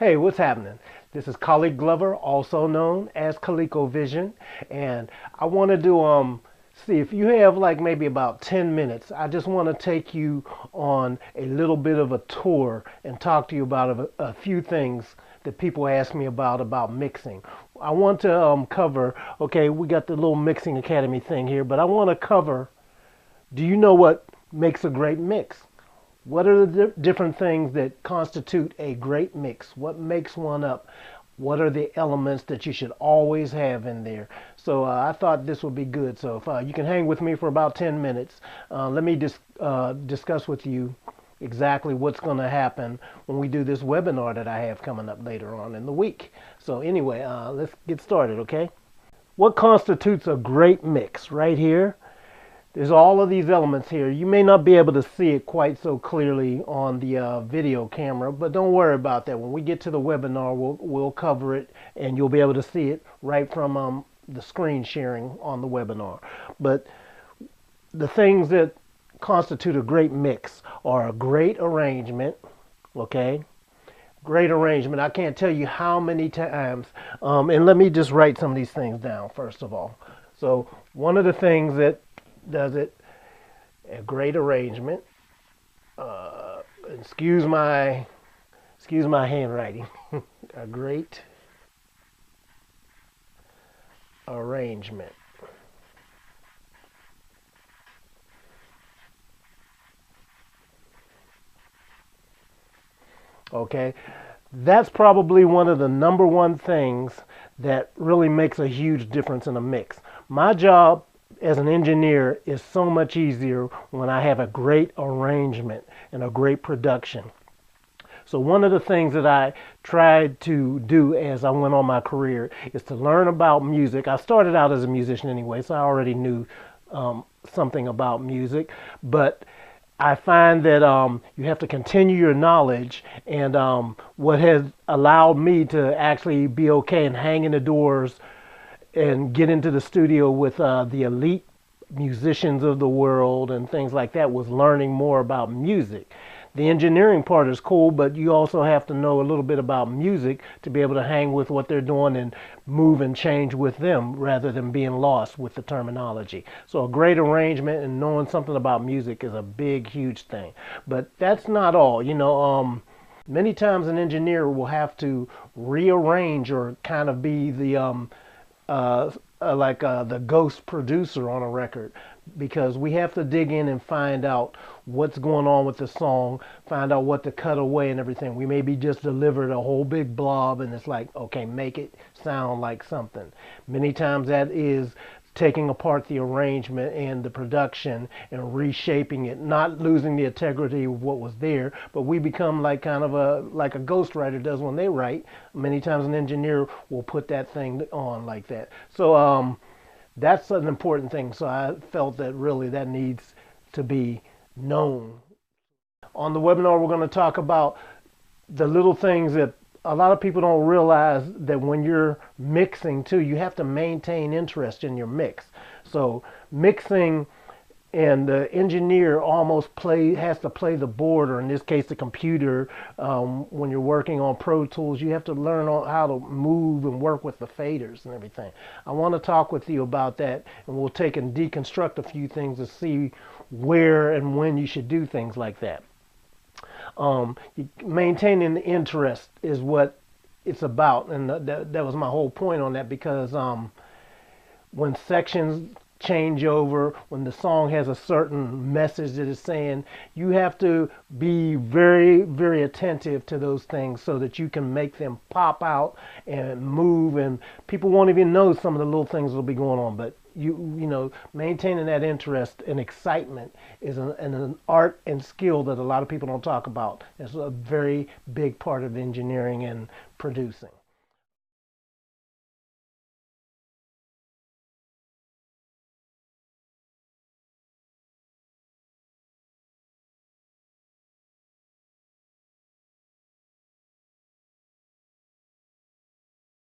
Hey, what's happening? This is Khaliq Glover, also known as Khaliq-O-Vision, and I wanted to see if you have like maybe about 10 minutes. I just want to take you on a little bit of a tour and talk to you about a few things that people ask me about mixing. I want to cover, okay, we got the little Mixing Academy thing here, but I want to cover, do you know what makes a great mix? What are the different things that constitute a great mix? What makes one up? What are the elements that you should always have in there? So I thought this would be good. So if you can hang with me for about 10 minutes, let me discuss with you exactly what's going to happen when we do this webinar that I have coming up later on in the week. So anyway, let's get started, okay? What constitutes a great mix? Right here, there's all of these elements here. You may not be able to see it quite so clearly on the video camera, but don't worry about that. When we get to the webinar, we'll cover it and you'll be able to see it right from the screen sharing on the webinar. But the things that constitute a great mix are a great arrangement, okay? Great arrangement. I can't tell you how many times, and let me just write some of these things down first of all. So one of the things that does it, a great arrangement. Excuse my handwriting. A great arrangement. Okay, that's probably one of the number one things that really makes a huge difference in a mix. My job as an engineer is so much easier when I have a great arrangement and a great production. So one of the things that I tried to do as I went on my career is to learn about music. I started out as a musician anyway, so I already knew something about music, but I find that you have to continue your knowledge, and what has allowed me to actually be okay and hang in the doors and get into the studio with the elite musicians of the world and things like that was learning more about music. The engineering part is cool, but you also have to know a little bit about music to be able to hang with what they're doing and move and change with them rather than being lost with the terminology. So a great arrangement and knowing something about music is a big, huge thing. But that's not all. You know, many times an engineer will have to rearrange or kind of be the the ghost producer on a record, because we have to dig in and find out what's going on with the song, find out what to cut away and everything. We maybe just delivered a whole big blob and it's like, okay, make it sound like something. Many times that is taking apart the arrangement and the production and reshaping it, not losing the integrity of what was there, but we become like kind of like a ghostwriter does when they write. Many times an engineer will put that thing on like that. So that's an important thing. So I felt that really that needs to be known. On the webinar, we're going to talk about the little things that a lot of people don't realize, that when you're mixing too, you have to maintain interest in your mix. So mixing, and the engineer almost has to play the board, or in this case the computer. When you're working on Pro Tools, you have to learn how to move and work with the faders and everything. I want to talk with you about that, and we'll take and deconstruct a few things to see where and when you should do things like that. Maintaining the interest is what it's about, and that was my whole point on that, because when sections change over, when the song has a certain message that it's saying, you have to be very, very attentive to those things so that you can make them pop out and move, and people won't even know some of the little things that will be going on. But you know, maintaining that interest and excitement is an art and skill that a lot of people don't talk about. It's a very big part of engineering and producing.